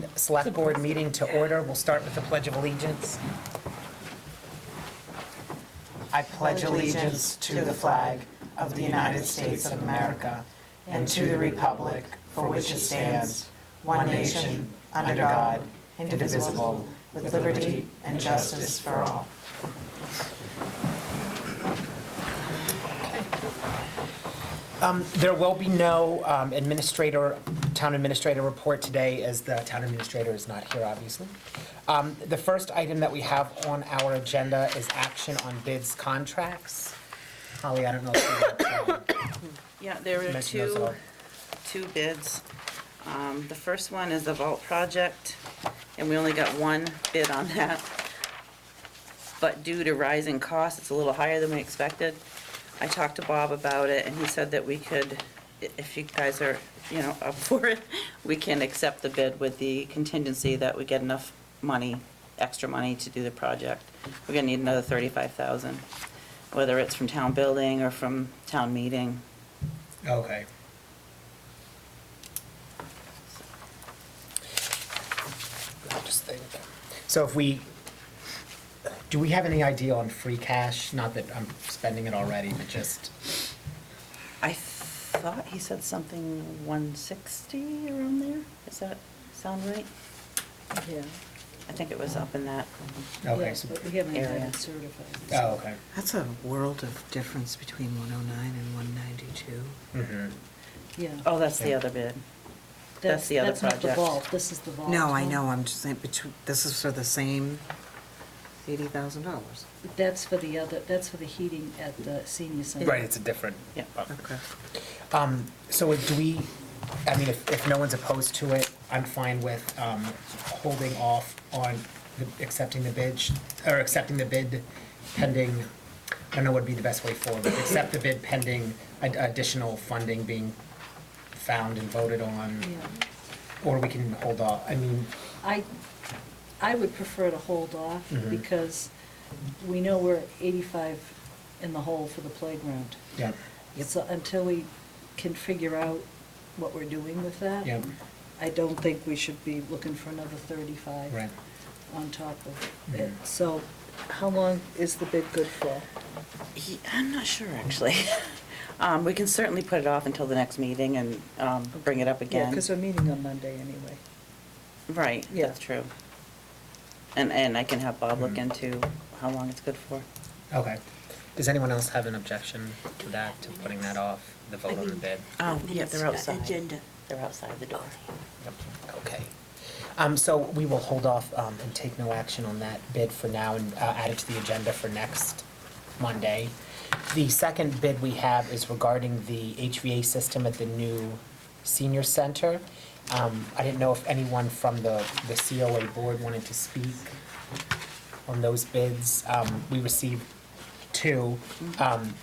open select board meeting to order. We'll start with the Pledge of Allegiance. I pledge allegiance to the flag of the United States of America and to the republic for which it stands, one nation, under God, indivisible, with liberty and justice for all. There will be no town administrator report today, as the town administrator is not here, obviously. The first item that we have on our agenda is action on bids contracts. Holly, I don't know if you Yeah, there were mentioned those at all. two bids. The first one is the vault project, and we only got one bid on that. But due to rising costs, it's a little higher than we expected. I talked to Bob about it, and he said that we could, if you guys are, up for it, we can accept the bid with the contingency that we get enough money, extra money to do the project. We're gonna need another $35,000, whether it's from town building or from town meeting. Okay. I'll just think. So do we have any idea on free cash? Not that I'm spending it already, but just, I thought he said something 160 around there. Does that sound right? Yeah, I think it was up in that. okay. yes, but we haven't had area. it certified. Oh, okay. That's a world of difference between 109 and 192. Mm-hmm. Yeah. Oh, that's the Yeah. other bid. That's the other That's not the project. vault, this is the vault. No, I know, I'm just saying, this is for the same $80,000. That's for the heating at the senior center. Right, it's a different. Yeah. Okay. So if no one's opposed to it, I'm fine with holding off on accepting the bid pending, I don't know what would be the best way forward, but accept the bid pending additional funding being found and voted on, Yeah. or we can hold off. I would prefer to hold off Mhm. because we know we're 85 in the hole for the playground. Yeah, So until we can figure out what we're doing with that, yeah, I don't think we should be looking for another 35 right. on top of it. Mhm. So how long is the bid good for? I'm not sure, actually. We can certainly put it off until the next meeting and bring it up Yeah, again. because we're meeting on Monday anyway. Right, Yeah. that's true. And I can have Bob look Mhm. into how long it's good for. Okay. Does anyone else have an objection to that, to putting that off, the vote on the bid? Oh, yeah, they're outside. Agenda. They're outside the door. Yep. Okay. So we will hold off and take no action on that bid for now and add it to the agenda for next Monday. The second bid we have is regarding the HVA system at the new senior center. I didn't know if anyone from the COA board wanted to speak on those bids. We received two.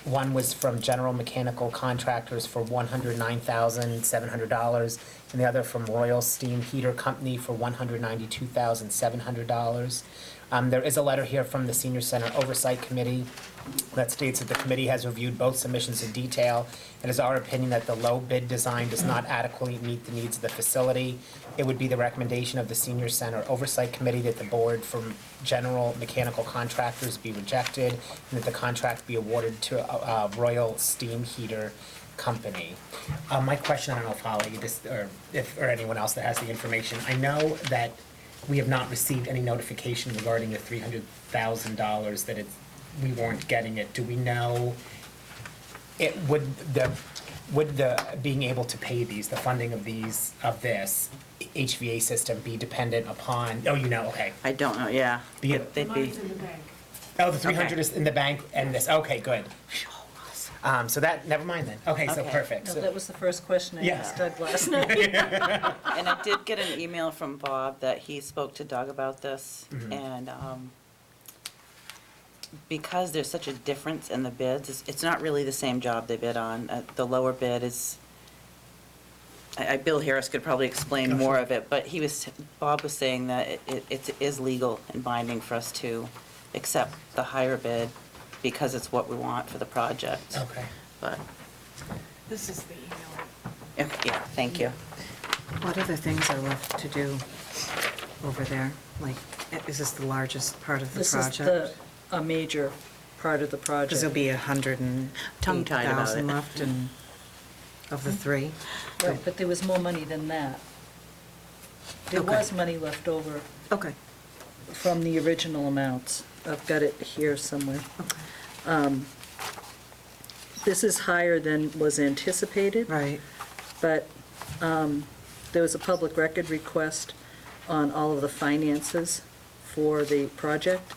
One was from General Mechanical Contractors for $109,700, and the other from Royal Steam Heater Company for $192,700. There is a letter here from the Senior Center Oversight Committee that states that the committee has reviewed both submissions in detail. It is our opinion that the low bid design does not adequately meet the needs of the facility. It would be the recommendation of the Senior Center Oversight Committee that the board from General Mechanical Contractors be rejected and that the contract be awarded to Royal Steam Heater Company. My question, I don't know if Holly, or anyone else that has the information, I know that we have not received any notification regarding the $300,000 that we weren't getting it. Do we know, would the being able to pay these, the funding of this HVA system be dependent upon, okay. I don't know, yeah. The- They'd be, Oh, the 300 Okay. is in the bank and this, okay, good. So that, never mind then. Okay, so Okay. perfect. No, So- that was the first question I Yeah. asked Doug last night. and I did get an email from Bob that he spoke to Doug about this, Mhm. and because there's such a difference in the bids, it's not really the same job they bid on. The lower bid is, Bill Harris could probably explain more of it, but Bob was saying that it is legal and binding for us to accept the higher bid because it's what we want for the project. Okay. But, This is the email. okay, yeah, thank you. What other things are left to do? over there? Like, is this the largest part of the This is project? a major part of the project. Because there'll be 108,000 Tongue-tied about it. left and, of the three? Right, but there was more money than that. There Okay. was money left over Okay. from the original amounts. I've got it here somewhere. Okay. This is higher than was anticipated. Right. But there was a public record request on all of the finances for the project,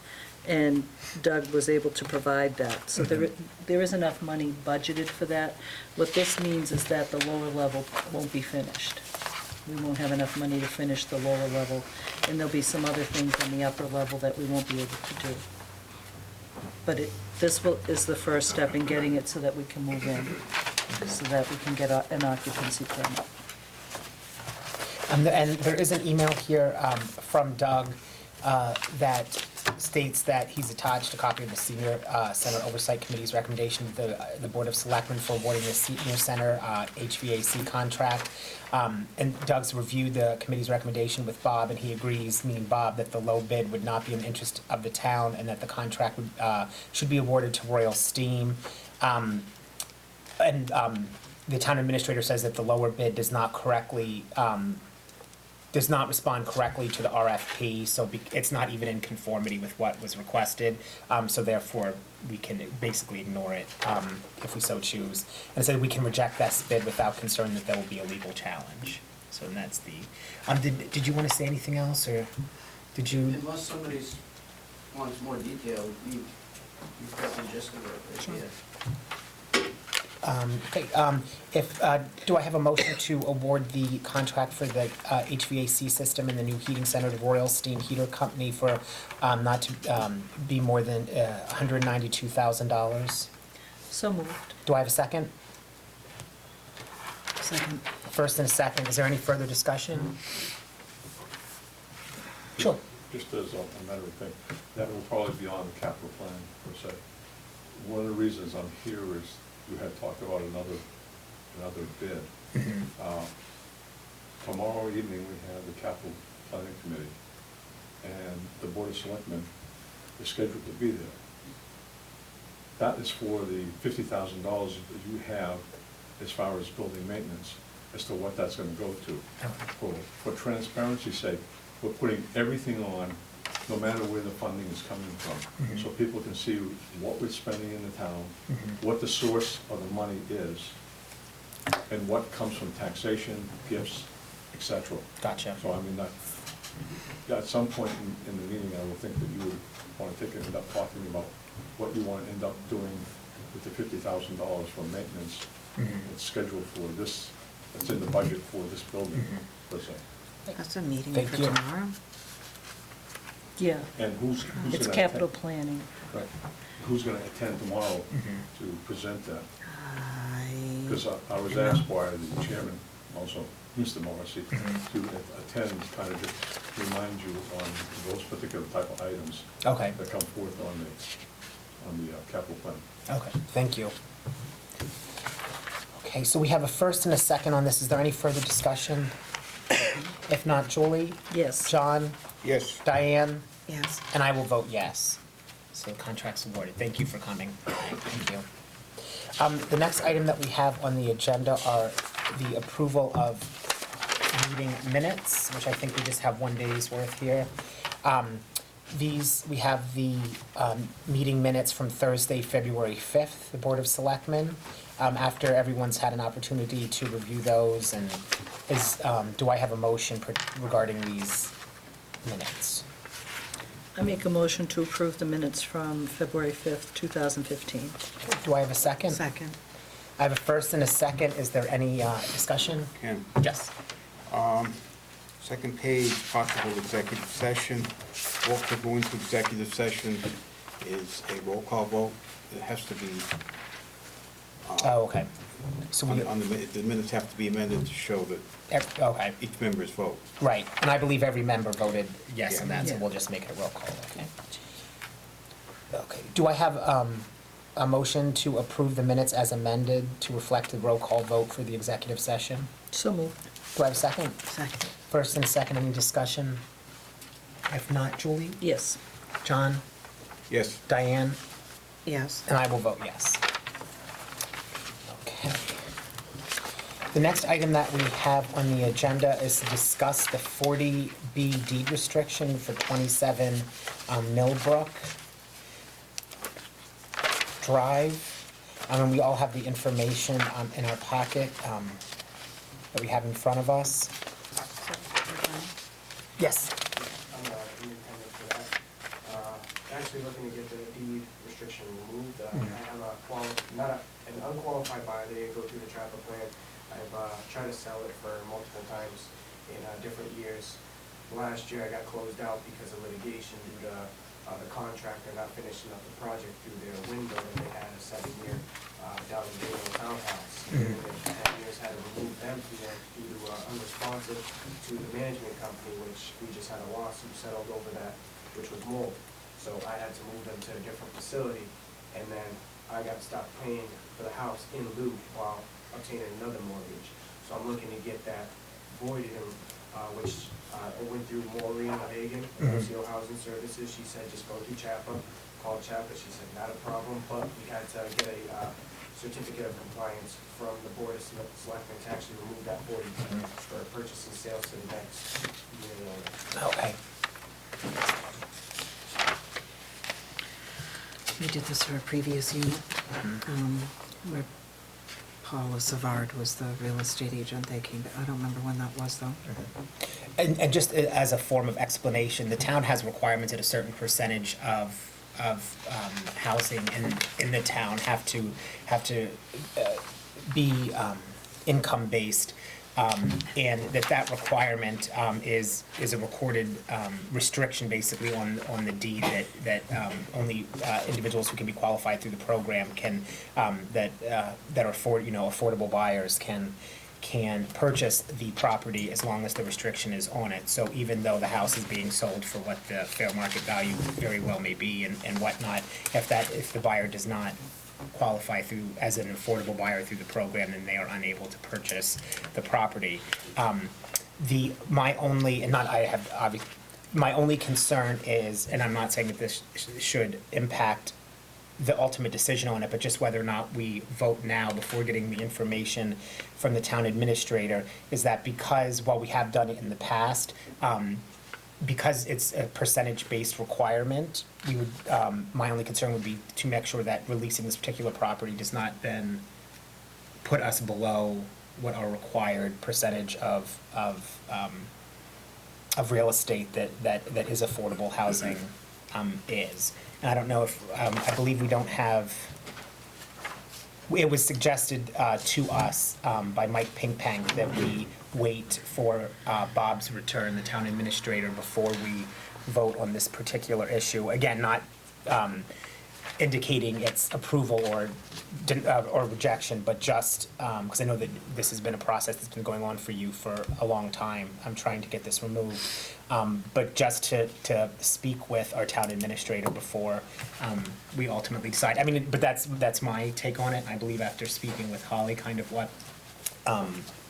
and Doug was able to provide that. So there is enough money budgeted for that. What this means is that the lower level won't be finished. We won't have enough money to finish the lower level, and there'll be some other things on the upper level that we won't be able to do. But is the first step in getting it so that we can move in, so that we can get an occupancy permit. And there is an email here from Doug that states that he's attached a copy of the Senior Center Oversight Committee's recommendation to the Board of Selectmen for awarding the Senior Center HVAC contract. And Doug's reviewed the committee's recommendation with Bob, and he agrees, meaning Bob, that the low bid would not be in the interest of the town and that the contract should be awarded to Royal Steam. And the town administrator says that the lower bid does not respond correctly to the RFP, so it's not even in conformity with what was requested. So therefore, we can basically ignore it if we so choose. And so we can reject that bid without concern that there will be a legal challenge. So that's the, did you want to say anything else, or did you? Unless somebody wants more detail, you've got the gist of it right here. Okay, do I have a motion to award the contract for the HVAC system in the new heating center to Royal Steam Heater Company for not to be more than $192,000? So moved. Do I have a second? Second. First and a second, is there any further discussion? Sure. Just as a matter of fact, that will probably be on the capital plan per se. One of the reasons I'm here is you had talked about another bid. Tomorrow evening, we have the capital planning committee, and the Board of Selectmen is scheduled to be there. That is for the $50,000 that you have as far as building maintenance, as to what that's gonna go to. For transparency's sake, we're putting everything on, no matter where the funding is coming from, so people can see what we're spending in the town, what the source of the money is, and what comes from taxation, gifts, etc. Gotcha. So I mean, at some point in the meeting, I would think that you would want to end up talking about what you want to end up doing with the $50,000 for maintenance. It's scheduled for this, it's in the budget for this building, per se. That's a meeting Thank for you. tomorrow? Yeah, And who's gonna it's attend? capital planning. Right. Who's gonna attend tomorrow to present that? Because I was asked by the chairman, also, Mr. Morrissey, to attend, kind of just remind you on those particular type of items Okay. that come forth on the capital plan. Okay, thank you. Okay, so we have a first and a second on this. Is there any further discussion? If not, Julie? Yes. John? Yes. Diane? Yes. And I will vote yes. So the contract's awarded. Thank you for coming. Thank you. The next item that we have on the agenda are the approval of meeting minutes, which I think we just have one day's worth here. We have the meeting minutes from Thursday, February 5th, the Board of Selectmen. After everyone's had an opportunity to review those, and do I have a motion regarding these minutes? I make a motion to approve the minutes from February 5th, 2015. Do I have a second? Second. I have a first and a second. Is there any discussion? Ken, Yes. second page, possible executive session. Vote to go into executive session is a roll call vote. It has to be, Oh, okay. So we, the minutes have to be amended to show that okay, each member's vote. right. And I believe every member voted yes on that, so Yeah. we'll just make it a roll call, okay? Okay. Do I have a motion to approve the minutes as amended to reflect the roll call vote for the executive session? So moved. Do I have a second? Second. First and second, any discussion? If not, Julie? Yes. John? Yes. Diane? Yes. And I will vote yes. Okay. The next item that we have on the agenda is to discuss the 40B deed restriction for 27 Millbrook Drive. And we all have the information in our packet that we have in front of us. Yes. I'm independent for that. Actually looking to get the deed restriction removed. I have an unqualified buyer. They didn't go through the trapper plan. I've tried to sell it for multiple times in different years. Last year I got closed out because of litigation due to the contractor not finishing up the project through their window that they had a 7-year down in Dayton townhouse. And within 10 years had to remove them due to unresponsive to the management company, which we just had a lawsuit settled over that, which was mold. So I had to move them to a different facility, and then I got to stop paying for the house in lieu while obtaining another mortgage. So I'm looking to get that voided, which it went through Maureen Hagan, NCO Housing Services. She said just go through CHAPA, call CHAPA. She said not a problem, but we had to get a certificate of compliance from the Board of Selectmen to actually remove that 40 for purchase and sales to the next unit owner. Okay. We did this for a previous unit, where Paula Savard was the real estate agent. They came, I don't remember when that was, though. And just as a form of explanation, the town has requirements that a certain percentage of housing in the town have to be income-based, and that requirement is a recorded restriction basically on the deed that only individuals who can be qualified through the program can that are affordable buyers can purchase the property as long as the restriction is on it. So even though the house is being sold for what the fair market value very well may be and whatnot, if the buyer does not qualify as an affordable buyer through the program, then they are unable to purchase the property. My only concern is, and I'm not saying that this should impact the ultimate decision on it, but just whether or not we vote now before getting the information from the town administrator, is that because, while we have done it in the past, because it's a percentage-based requirement, we would, my only concern would be to make sure that releasing this particular property does not then put us below what our required percentage of real estate that is affordable housing is. And I don't know if, I believe we don't have, it was suggested to us by Mike Pinkpank that we wait for Bob's return, the town administrator, before we vote on this particular issue. Again, not indicating its approval or rejection, but just, because I know that this has been a process that's been going on for you for a long time. I'm trying to get this removed. But just to speak with our town administrator before we ultimately decide. I mean, but that's my take on it. I believe after speaking with Holly, kind of what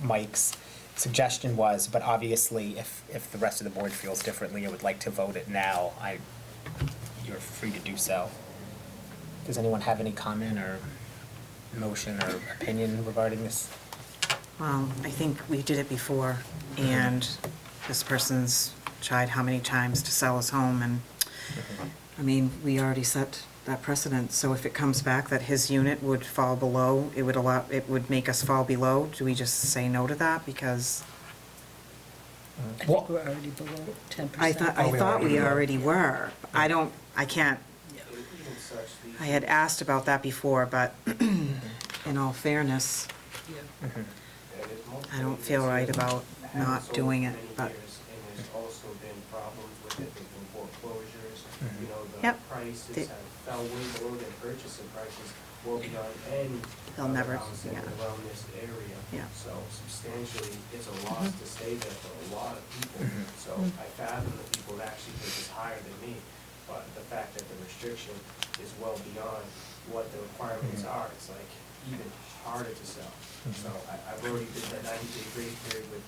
Mike's suggestion was, but obviously if the rest of the board feels differently and would like to vote it now, you're free to do so. Does anyone have any comment or motion or opinion regarding this? Well, I think we did it before, and this person's tried how many times to sell his home, and, I mean, we already set that precedent, so if it comes back that his unit would fall below, it would make us fall below, do we just say no to that? Because I think we're already below 10%. I thought we already were. I can't, Even such, the I had asked about that before, but in all fairness, Yeah. I don't feel right about not doing it, but. And there's also been problems with it, there's been foreclosures, you know, the Yep. prices They- have fell way below their purchasing prices, well beyond any They'll other never- house yeah. around this area. Yeah. So substantially, it's a loss to stay there for a lot of people. So I fathom the people that actually think it's higher than me, but the fact that the restriction is well beyond what the requirements are, it's like even harder to sell. So I've already did that 90-day grace period with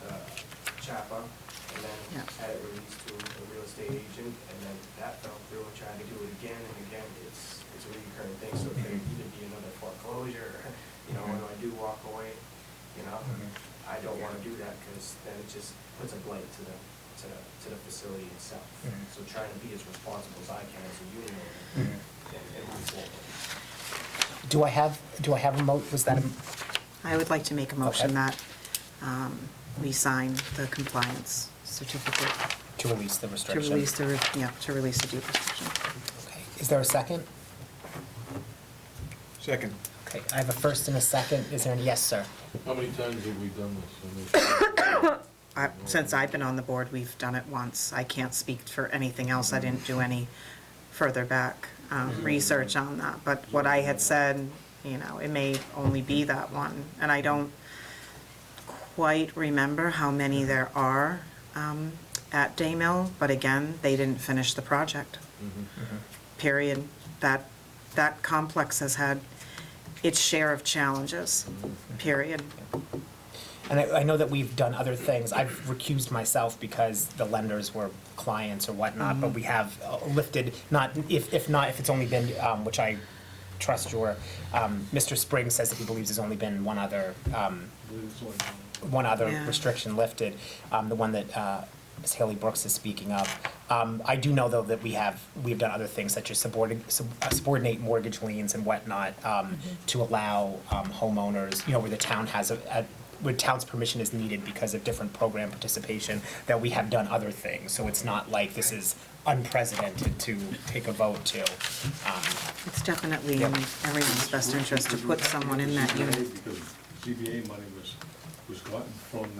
CHAPA, and then Yeah. had it released to a real estate agent, didn't, and then that fell through, and tried to do it again and again. It's a recurring thing, so it could either be another foreclosure, or, when I do walk away, I don't wanna do that, because then it just puts a blight to the facility itself. So trying to be as responsible as I can as a union owner and move forward. Do I have a was that a, I would like to make a motion Okay. that we sign the compliance certificate to release the to restriction? release to release the deed restriction. Okay, is there a second? Second. Okay, I have a first and a second. Is there any, yes, sir? How many times have we done this? Since I've been on the board, we've done it once. I can't speak for anything else. I didn't do any further back research on that. But what I had said, it may only be that one. And I don't quite remember how many there are at Daymill, but again, they didn't finish the project. Period. That complex has had its share of challenges, period. And I know that we've done other things. I've recused myself because the lenders were clients or whatnot, but we have lifted, if it's only been, which I trust Mr. Springs says that he believes there's only been one other Yeah. restriction lifted, the one that Ms. Haley Brooks is speaking of. I do know, though, that we've done other things such as subordinate mortgage liens and whatnot, to allow homeowners, where the town has where town's permission is needed because of different program participation, that we have done other things. So it's not like this is unprecedented to take a vote to. It's definitely in everyone's best interest to put someone in that unit. Because ZBA money was gotten from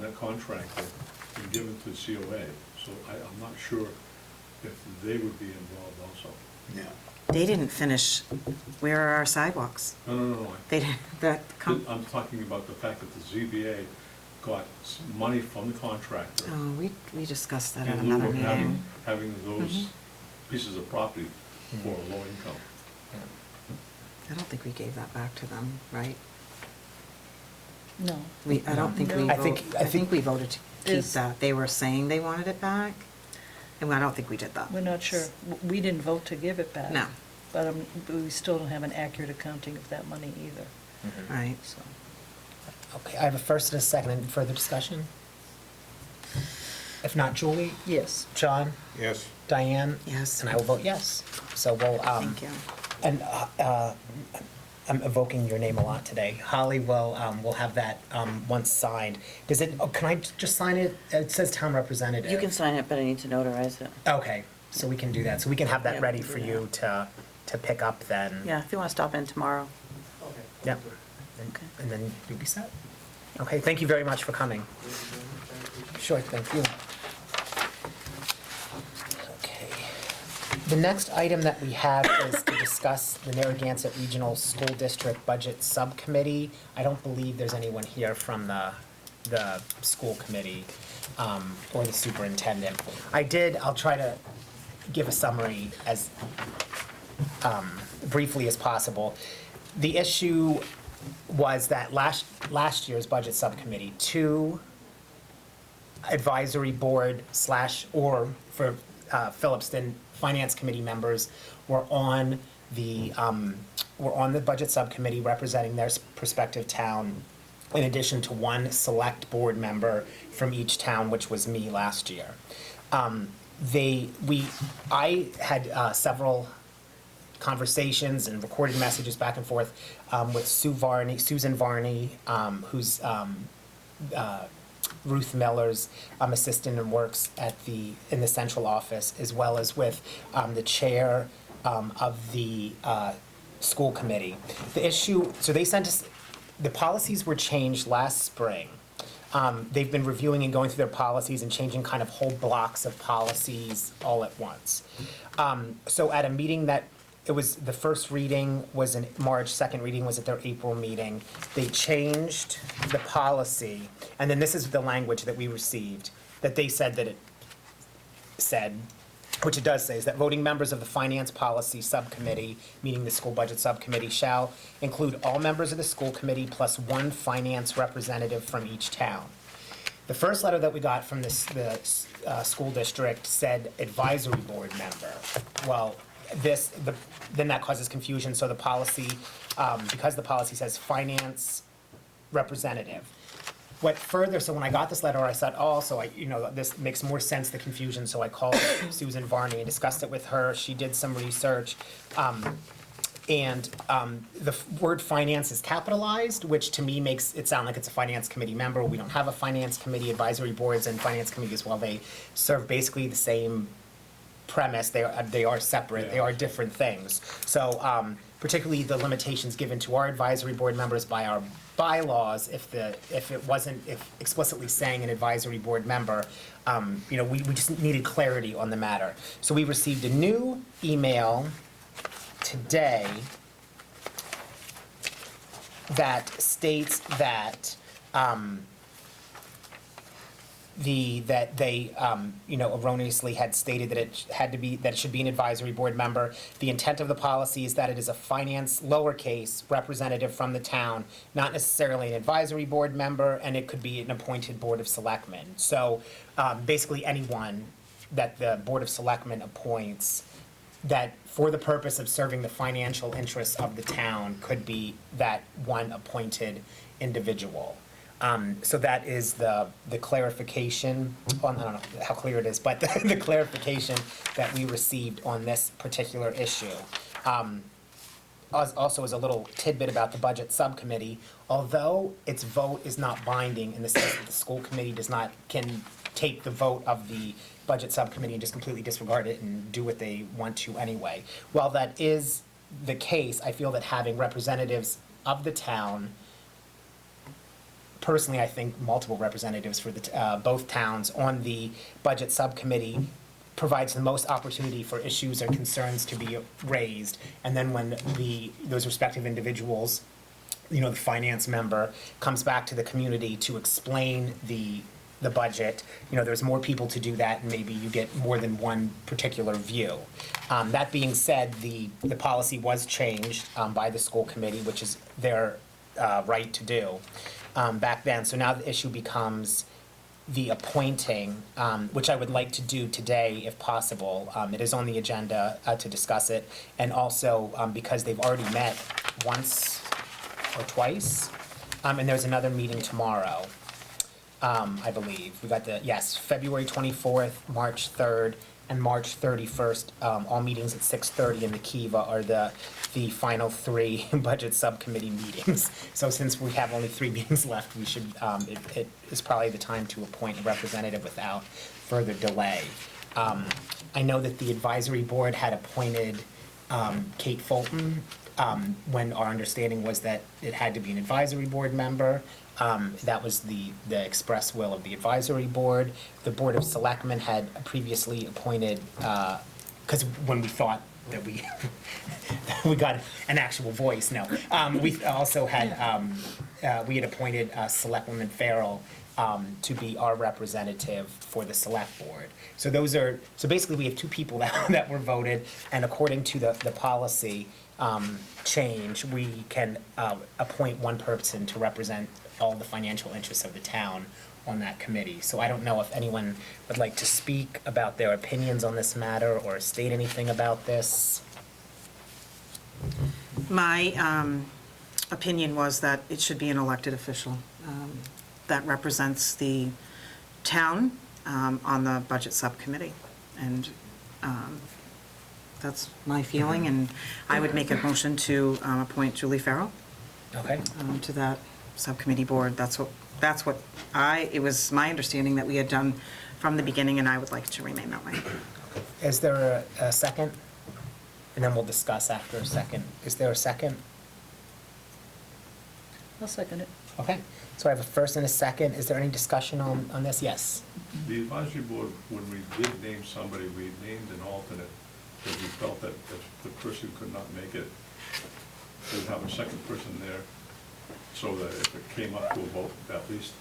that contractor and given to COA, so I'm not sure if they would be involved also. Yeah. They didn't finish, where are our sidewalks? No. They didn't, I'm talking about the fact that the ZBA got money from the contractor. oh, we discussed that at in lieu another of meeting. having those pieces of property for low income. I don't think we gave that back to them, right? No. I don't think we No. I think we voted to keep Is- that. They were saying they wanted it back, and I don't think we did that. We're not sure. We didn't vote to give it back. No. But we still don't have an accurate accounting of that money either, Right. so. Okay, I have a first and a second. Any further discussion? If not, Julie? Yes. John? Yes. Diane? Yes. And I will vote yes. So we'll, Thank you. and I'm evoking your name a lot today. Holly will have that once signed. Does it, can I just sign it? It says town representative. You can sign it, but I need to notarize it. Okay, so we can do that. So we can have that Yeah, ready we can for do you to pick up then. Yeah, if you want to stop in tomorrow. Okay. Yep. And then you'll be set. Okay, thank you very much for coming. Sure, thank you. Okay. The next item that we have is to discuss the Narragansett Regional School District Budget Subcommittee. I don't believe there's anyone here from the school committee or the superintendent. I'll try to give a summary as briefly as possible. The issue was that last year's budget subcommittee, 2 advisory board / or for Phillipston Finance Committee members were on the budget subcommittee representing their prospective town, in addition to 1 select board member from each town, which was me last year. I had several conversations and recorded messages back and forth with Susan Varney, who's Ruth Miller's assistant and works in the central office, as well as with the chair of the school committee. The issue, so they sent us, the policies were changed last spring. They've been reviewing and going through their policies and changing kind of whole blocks of policies all at once. So at a meeting it was, the first reading was in March, second reading was at their April meeting. They changed the policy, and then this is the language that we received, that they said that it said, which it does say, is that voting members of the Finance Policy Subcommittee, meaning the School Budget Subcommittee, shall include all members of the school committee plus 1 finance representative from each town. The first letter that we got from the school district said advisory board member. Well, then that causes confusion, so the policy, because the policy says finance representative. What further, so when I got this letter, I said, oh, so this makes more sense, the confusion, so I called Susan Varney and discussed it with her. She did some research. The word finance is capitalized, which to me makes it sound like it's a finance committee member. We don't have a finance committee. Advisory boards and finance committees, while they serve basically the same premise, they are separate, they are different things. So particularly the limitations given to our advisory board members by our bylaws, if it wasn't explicitly saying an advisory board member, we just needed clarity on the matter. So we received a new email today that states that they erroneously had stated that it should be an advisory board member. The intent of the policy is that it is a finance lowercase representative from the town, not necessarily an advisory board member, and it could be an appointed board of selectmen. So basically anyone that the board of selectmen appoints that for the purpose of serving the financial interests of the town could be that one appointed individual. So that is the clarification, I don't know how clear it is, but the clarification that we received on this particular issue. Also as a little tidbit about the budget subcommittee, although its vote is not binding in the sense that the school committee can take the vote of the budget subcommittee and just completely disregard it and do what they want to anyway. While that is the case, I feel that having representatives of the town, personally, I think multiple representatives for both towns on the budget subcommittee provides the most opportunity for issues or concerns to be raised. And then when those respective individuals, the finance member, comes back to the community to explain the budget, there's more people to do that, and maybe you get more than one particular view. That being said, the policy was changed by the school committee, which is their right to do back then. So now the issue becomes the appointing, which I would like to do today if possible. It is on the agenda to discuss it, and also because they've already met once or twice, and there's another meeting tomorrow. I believe. We got February 24th, March 3rd, and March 31st, all meetings at 6:30 in the Kiva are the final 3 budget subcommittee meetings. So since we have only 3 meetings left, we should, it is probably the time to appoint a representative without further delay. I know that the advisory board had appointed Kate Fulton when our understanding was that it had to be an advisory board member. That was the express will of the advisory board. The Board of Selectmen had previously appointed, because when we thought that we got an actual voice, we also had, we had appointed Selectwoman Farrell to be our representative for the select board. So so basically we have 2 people that were voted, and according to the policy change, we can appoint one person to represent all the financial interests of the town on that committee. So I don't know if anyone would like to speak about their opinions on this matter or state anything about this. My opinion was that it should be an elected official that represents the town on the budget subcommittee. And that's my feeling, and I would make a motion to appoint Julie Farrell Okay. to that subcommittee board. It was my understanding that we had done from the beginning, and I would like to remain that way. Is there a second? And then we'll discuss after a second. Is there a second? I'll second it. Okay, so I have a first and a second. Is there any discussion on this? Yes. The advisory board, when we did name somebody, we named an alternate, because we felt that if the person could not make it, they'd have a second person there, so that if it came up to a vote, at least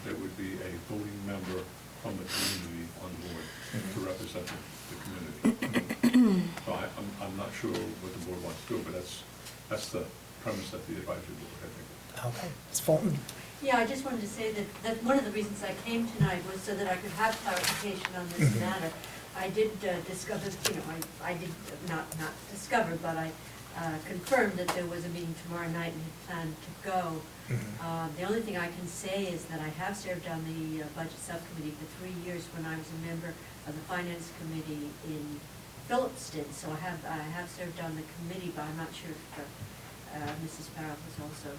there would be a voting member from the community on board to represent the community. So I'm not sure what the board wants to do, but that's the premise that the advisory board had. Okay, Ms. Fulton? Yeah, I just wanted to say that one of the reasons I came tonight was so that I could have clarification on this matter. I did discover, I did not discover, but I confirmed that there was a meeting tomorrow night and had planned to go. The only thing I can say is that I have served on the budget subcommittee for 3 years when I was a member of the finance committee in Phillipston. So I have served on the committee, but I'm not sure if Mrs. Farrell has also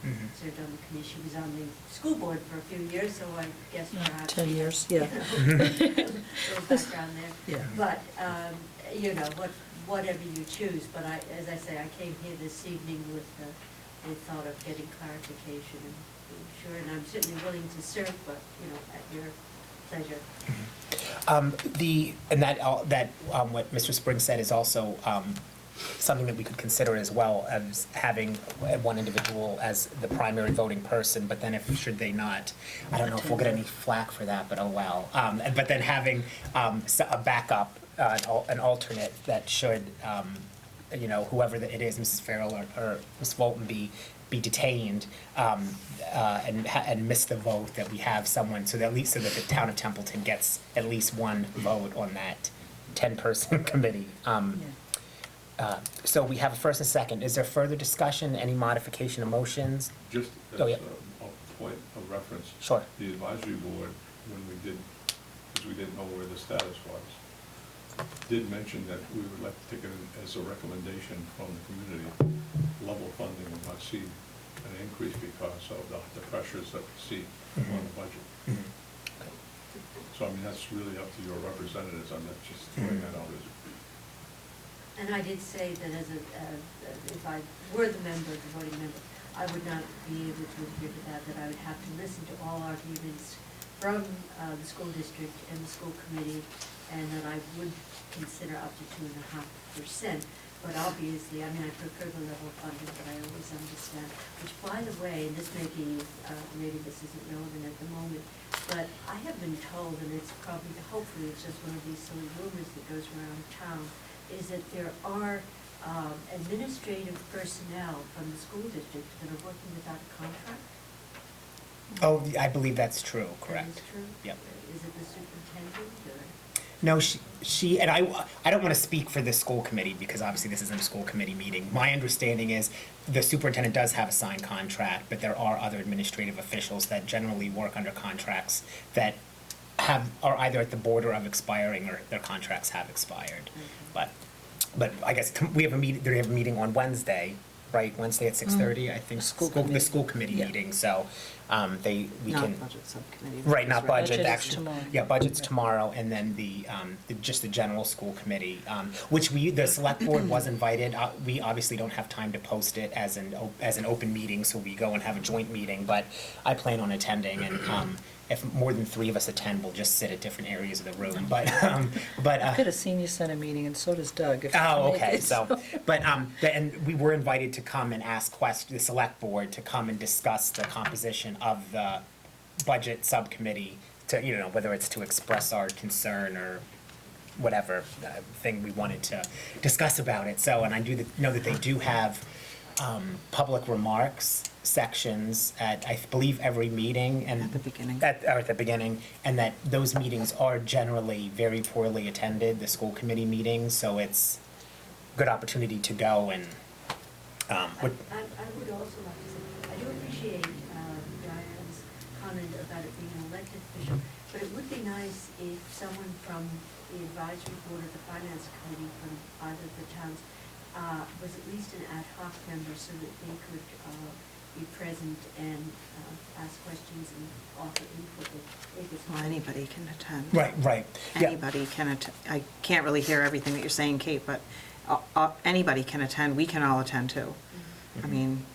served on the committee. She was on the school board for a few years, so I guess perhaps 10 years, yeah. a little background there. Yeah. But whatever you choose. But as I say, I came here this evening with the thought of getting clarification, and I'm sure, and I'm certainly willing to serve, but at your pleasure. What Mr. Springs said is also something that we could consider as well, as having one individual as the primary voting person, but then should they not, I don't know if we'll get any flack for that, but oh well. But then having a backup, an alternate that should, whoever it is, Mrs. Farrell or Ms. Fulton be detained and miss the vote, that we have someone, so that the town of Templeton gets at least one vote on that 10-person committee. So we have a first and second. Is there further discussion, any modification of motions? Just as Oh, yeah. a point of reference. Sure. The advisory board, when we did, because we didn't know where the status was, did mention that we would like to take it as a recommendation from the community, level funding and not see an increase because of the pressures that we see on the budget. So I mean, that's really up to your representatives. I'm not just throwing that out as. And I did say that if I were the voting member, I would not be able to adhere to that I would have to listen to all arguments from the school district and the school committee, and that I would consider up to 2.5%. But obviously, I prefer the level of funding, but I always understand, which, by the way, and this may be, maybe this isn't relevant at the moment, but I have been told, and it's probably, hopefully it's just one of these silly rumors that goes around town, is that there are administrative personnel from the school district that are working without a contract. Oh, I believe that's true, correct. That is true? Yep. Is it the superintendent or? No, she and I don't want to speak for the school committee, because obviously this isn't a school committee meeting. My understanding is the superintendent does have a signed contract, but there are other administrative officials that generally work under contracts that are either at the border of expiring or their contracts have expired. But I guess we have a meeting. They have a meeting on Wednesday, right? Wednesday at 6:30, I think. The school committee meeting. So Not budget subcommittee. Right, not budget, Budget is actually. tomorrow. Yeah, budget's tomorrow, and then just the general school committee, which the select board was invited. We obviously don't have time to post it as an open meeting, so we go and have a joint meeting, but I plan on attending, and if more than 3 of us attend, we'll just sit at different areas of the room, but. I've got a senior center meeting, and so does Doug. If you Oh, can make okay, it, so, but, and we were invited to come and ask the select board to come and discuss the composition of the budget subcommittee, to, whether it's to express our concern or whatever thing we wanted to discuss about it. So, and I do know that they do have public remarks sections at, I believe, every meeting, and At the beginning. at the beginning, and that those meetings are generally very poorly attended, the school committee meetings, so it's a good opportunity to go and I would also like to say, I do appreciate Diane's comment about it being an elected official, but it would be nice if someone from the advisory board or the finance committee from either of the towns was at least an ad hoc member, so that they could be present and ask questions and offer input if it's. Well, anybody can attend. right, yeah. Anybody can attend. I can't really hear everything that you're saying, Kate, but anybody can attend. We can all attend too. I mean,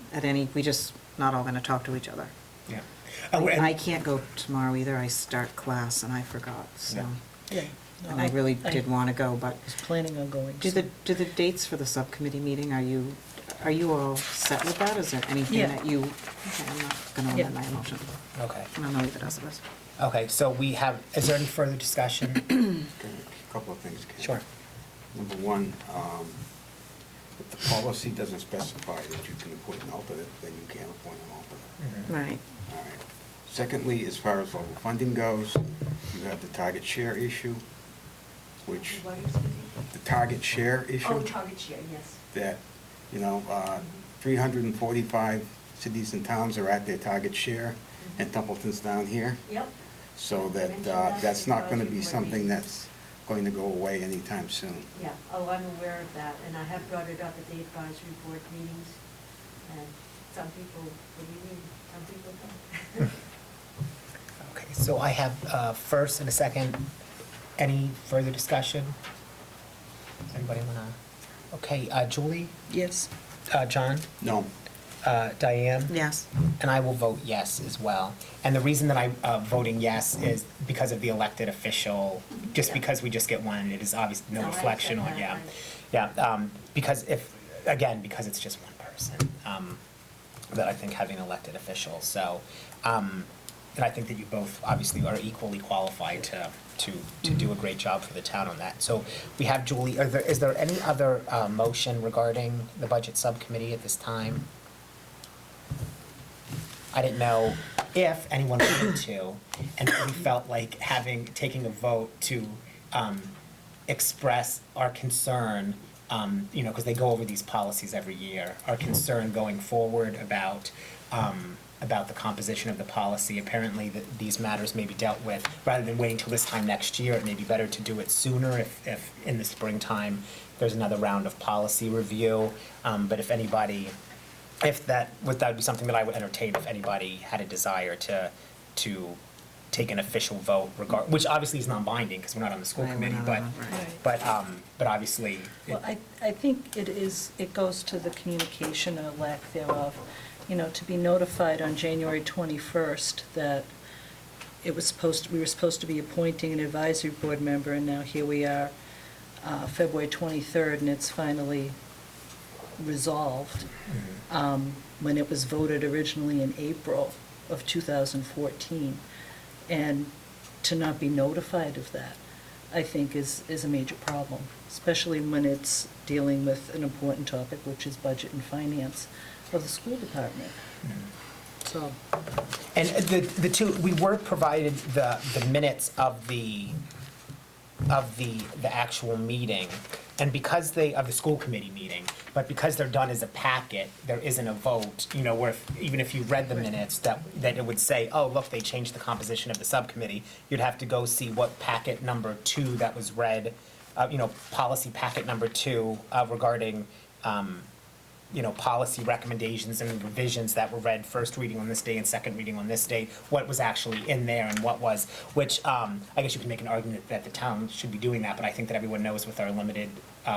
we just not all going to talk to each other. Yeah. Oh, and- I can't go tomorrow either. I start class and I forgot, so. Yeah. And I really did want to go, but was planning on going. do the dates for the subcommittee meeting, are you all set with that? Is there anything Yeah. that you, okay, I'm not going to amend my motion. Okay, I'm going to leave it as it is. okay, so is there any further discussion? A couple of things, Ken. Sure. Number one, if the policy doesn't specify that you can appoint an alternate, then you can't appoint an alternate. Right. All right. Secondly, as far as local funding goes, you have the target share issue, which, What are you speaking? the target share issue. Oh, target share, yes. That, 345 cities and towns are at their target share, and Templeton's down here. Yep. So that, mentioned that that's not gonna be advisory board something meeting. that's going to go away anytime soon. Yeah, oh, I'm aware of that, and I have brought it up at the advisory board meetings, and some people believe me, some people don't. Okay, so I have first and a second. Any further discussion? Anybody wanna? Okay, Julie, Yes. John, No, Diane? Yes. And I will vote yes as well. And the reason that I'm voting yes is because of the elected official, just Yeah. because we just get one, it is obviously no No, I reflection on, accept yeah. that, Yeah, because because it's just one person, that I think having an elected official, so, and I think that you both obviously are equally qualified to do a great job for the town on that. So we have Julie, is there any other motion regarding the budget subcommittee at this time? I didn't know if anyone wanted to, and we felt like taking a vote to express our concern, because they go over these policies every year, our concern going forward about the composition of the policy. Apparently, these matters may be dealt with, rather than waiting till this time next year, it may be better to do it sooner if in the springtime there's another round of policy review. But if anybody, that would be something that I would entertain if anybody had a desire to take an official vote which obviously is non-binding because we're not on the school Right, we're committee, not on it, right. but obviously. Well, I think it goes to the communication or lack thereof, to be notified on January 21st that we were supposed to be appointing an advisory board member, and now here we are, February 23rd, and it's finally resolved, when it was voted originally in April of 2014. And to not be notified of that, I think is a major problem, especially when it's dealing with an important topic, which is budget and finance of the school department. So, And we were provided the minutes of the actual meeting, and because of the school committee meeting, but because they're done as a packet, there isn't a vote, where even if you read the minutes, that it would say, oh, look, they changed the composition of the subcommittee, you'd have to go see what packet number 2 that was read, policy packet number 2, regarding, policy recommendations and revisions that were read first reading on this day and second reading on this day, what was actually in there and which I guess you can make an argument that the town should be doing that, but I think that everyone knows with our limited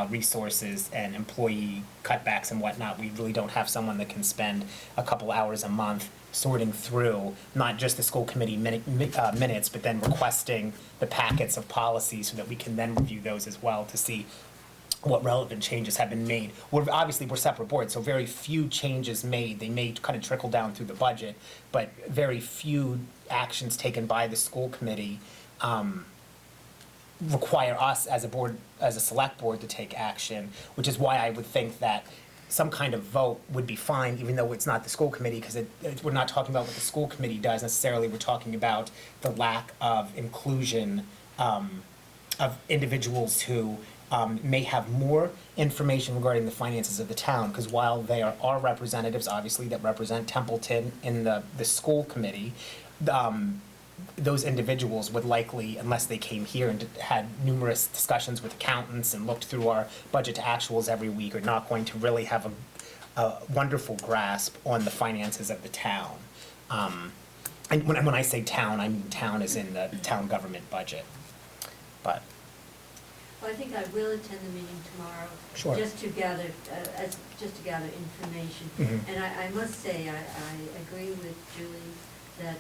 resources and employee cutbacks and whatnot, we really don't have someone that can spend a couple hours a month sorting through not just the school committee minutes, but then requesting the packets of policies so that we can then review those as well to see what relevant changes have been made. We're separate boards, so very few changes made. They may kind of trickle down through the budget, but very few actions taken by the school committee require us as a select board to take action, which is why I would think that some kind of vote would be fine, even though it's not the school committee, because we're not talking about what the school committee does necessarily. We're talking about the lack of inclusion of individuals who may have more information regarding the finances of the town, because while there are representatives, obviously, that represent Templeton in the school committee, those individuals would likely, unless they came here and had numerous discussions with accountants and looked through our budget to actuals every week, are not going to really have a wonderful grasp on the finances of the town. And when I say town, I mean town as in the town government budget. But Well, I think I will attend the meeting tomorrow. Sure. Just to gather information. Mhm. And I must say, I agree with Julie that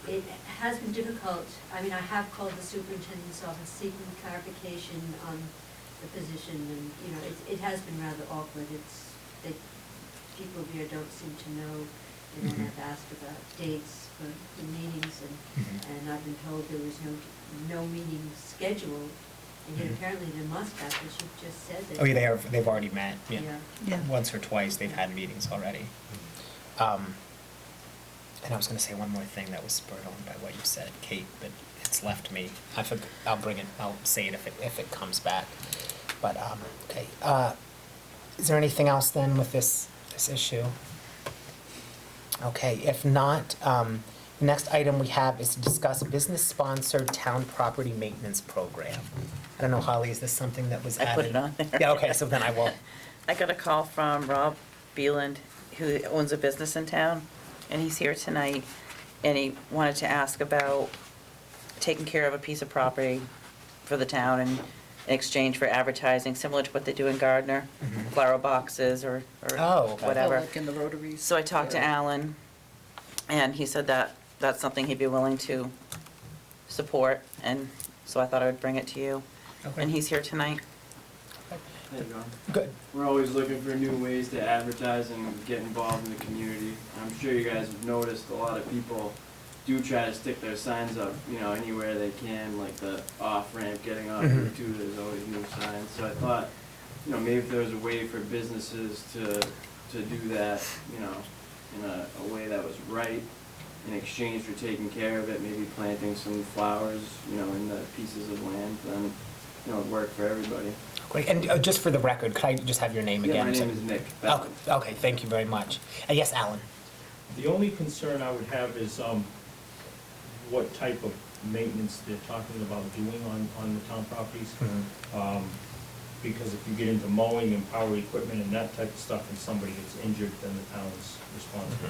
it has been difficult. I mean, I have called the superintendent's office seeking clarification on the position, and, it has been rather awkward. That people here don't seem to know, and I've asked about dates for the meetings, and I've been told there was no meeting scheduled. And yet apparently there must have, because you just said that. oh yeah, they've already met. Yeah. Once or twice they've had meetings already. And I was gonna say one more thing that was spurred on by what you said, Kate, but it's left me. I'll bring it, I'll say it if it comes back. But, okay, is there anything else then with this issue? Okay, if not, the next item we have is to discuss business-sponsored town property maintenance program. I don't know, Holly, is this something that was I added? put it on there. Yeah, okay, so then I will. I got a call from Rob Beeland, who owns a business in town, and he's here tonight, and he wanted to ask about taking care of a piece of property for the town in exchange for advertising, similar to what they do in Gardner, flower boxes or Oh, okay. whatever. Like in the Rotaries. So I talked to Alan, and he said that that's something he'd be willing to support, and so I thought I would bring it to you. Okay. And he's here tonight. How you going? Good. We're always looking for new ways to advertise and get involved in the community. I'm sure you guys have noticed a lot of people do try to stick their signs up, you know, anywhere they can, like the off-ramp getting off Route 2, there's always new signs. So I thought, you know, maybe if there was a way for businesses to do that, you know, in a way that was right, in exchange for taking care of it, maybe planting some flowers, you know, in the pieces of land, then, you know, it'd work for everybody. Great, and just for the record, could I just have your name Yeah, again? my So- name is Nick. Oh, okay, thank you very much. Yes, Alan? The only concern I would have is what type of maintenance they're talking about doing on the town properties. Because if you get into mowing and power equipment and that type of stuff and somebody gets injured, then the town's responsible.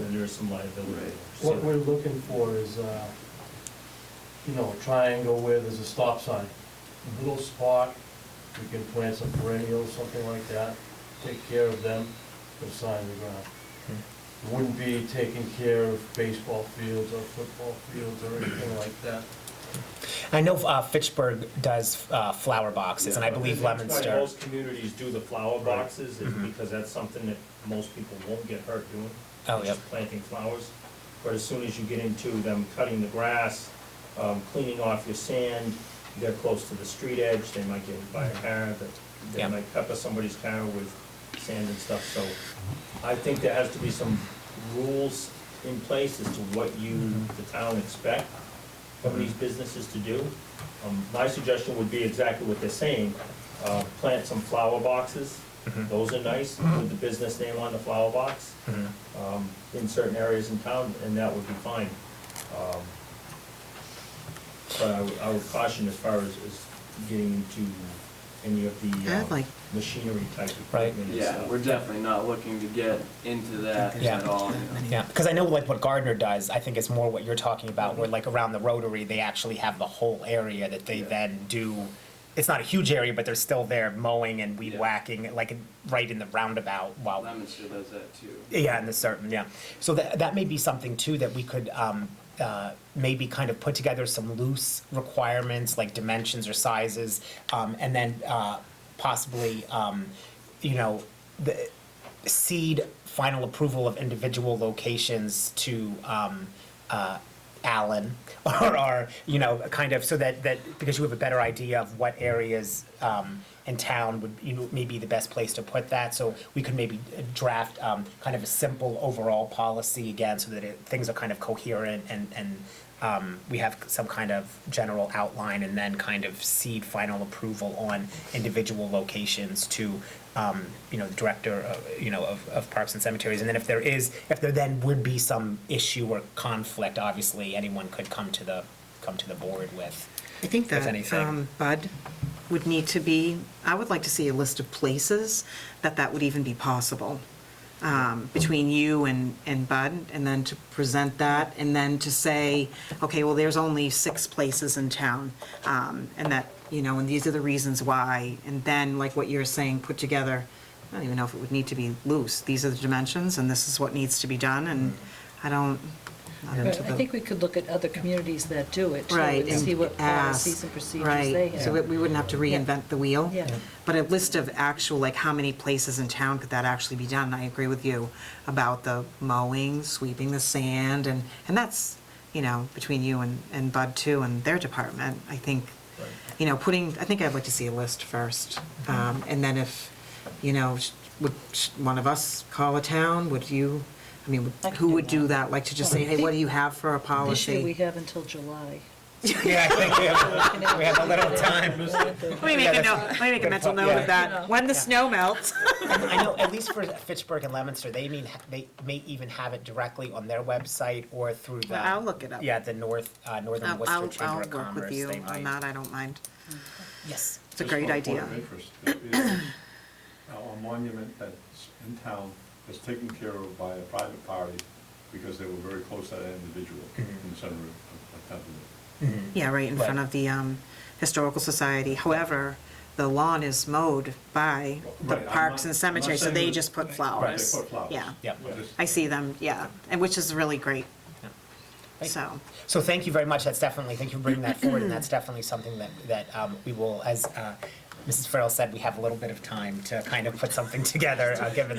And there is some liability. Right. there. What we're looking for is, you know, a triangle where there's a stop sign. A little spot, we can plant some perennials, something like that, take care of them, put a sign in the ground. It wouldn't be taking care of baseball fields or football fields or anything like that. I know Fitchburg does flower boxes, and I believe That's why Leominster. most communities do the flower boxes, is because that's something that most people won't get hurt doing. Oh, It's yep. just planting flowers. But as soon as you get into them cutting the grass, cleaning off your sand, you get close to the street edge, they might get hit by a car, they Yeah. might pepper somebody's car with sand and stuff. So I think there has to be some rules in place as to what you, the town, expect from these businesses to do. My suggestion would be exactly what they're saying, plant some flower boxes. Those are nice, with the business name on the flower box, in certain areas in town, and that would be fine. But I would caution as far as getting into any of I'd the like- machinery type Right. equipment and Yeah, stuff. we're definitely not looking to get into that Yeah. at all. You know. Yeah, because I know like what Gardner does, I think it's more what you're talking about, where like around the Rotary, they actually have the whole area that they then do. It's not a huge area, but they're still there mowing and weed Yeah. whacking, like right in the roundabout while. Leominster does that too. Yeah, in the certain, yeah. So that may be something too that we could maybe kind of put together some loose requirements, like dimensions or sizes, and then possibly, you know, the seed final approval of individual locations to Alan, or, you know, kind of, so that, because you have a better idea of what areas in town would, you know, maybe the best place to put that, so we could maybe draft kind of a simple overall policy again, so that things are kind of coherent and we have some kind of general outline, and then kind of seed final approval on individual locations to, you know, the director, you know, of Parks and Cemeteries. And then if there then would be some issue or conflict, obviously, anyone could come to the board with. I think If anything. that Bud would need to be, I would like to see a list of places that would even be possible between you and Bud, and then to present that, and then to say, okay, well, there's only 6 places in town, and that, you know, and these are the reasons why, and then, like what you're saying, put together, I don't even know if it would need to be loose, these are the dimensions, and this is what needs to be done, and I don't, not Right, into I the- think we could look at other communities that do it, too, Right, and see what ask, policies and procedures right, they have. so that we wouldn't have to reinvent the wheel. Yeah. But a list of actual, like, how many places in town could that actually be done? I agree with you about the mowing, sweeping the sand, and that's, you know, between you and Bud too, and their department. I think, you know, I think I'd like to see a list first. And then if, you know, would one of us call a town? Would you I mean, I can who do would do that. that? Like to just say, hey, what do you have for a This year, we policy? have until July. Yeah, I think we have a little time. Let me make Yeah, a that's- note, let me make a mental note Yeah. of that, when the snow melts. I know, at least for Fitchburg and Leominster, they may even have it directly on their website or through the. I'll look it up. Yeah, the Northern Worcester I'll Chamber of work Commerce. with you they on might. that, I don't mind. Yes. It's a Just great for idea. point of interest, there is a monument that's in town that's taken care of by a private party because they were very close to that individual in the center of Templeton. Yeah, right in front Right. of the Historical Society. However, the lawn is mowed by the Right, I'm Parks not- and Cemetery, I'm so not they saying just put Right, flowers. they put flowers. Yeah, Yep. I just- I see them, yeah, and which is really great, Right. so. So thank you very much. That's definitely, thank you for bringing that forward, and that's definitely something that we will, as Mrs. Farrell said, we have a little bit of time to kind of put something together, given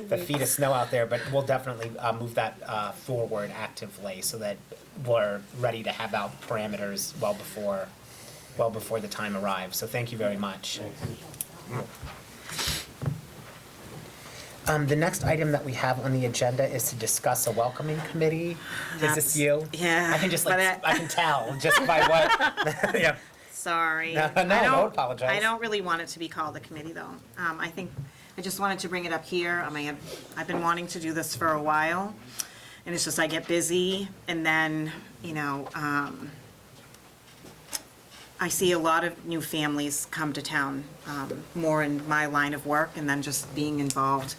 the feet of snow out there, but we'll definitely move that forward actively so that we're ready to have out parameters well before the time arrives. So thank you very much. The next item that we have on the agenda is to discuss a welcoming committee. Is this That's- you? yeah, I can just but I can tell just by what, yeah. Sorry. No, I don't apologize. I don't really want it to be called a committee, though. I think, I just wanted to bring it up here. I mean, I've been wanting to do this for a while, and it's just I get busy, and then, I see a lot of new families come to town, more in my line of work, and then just being involved.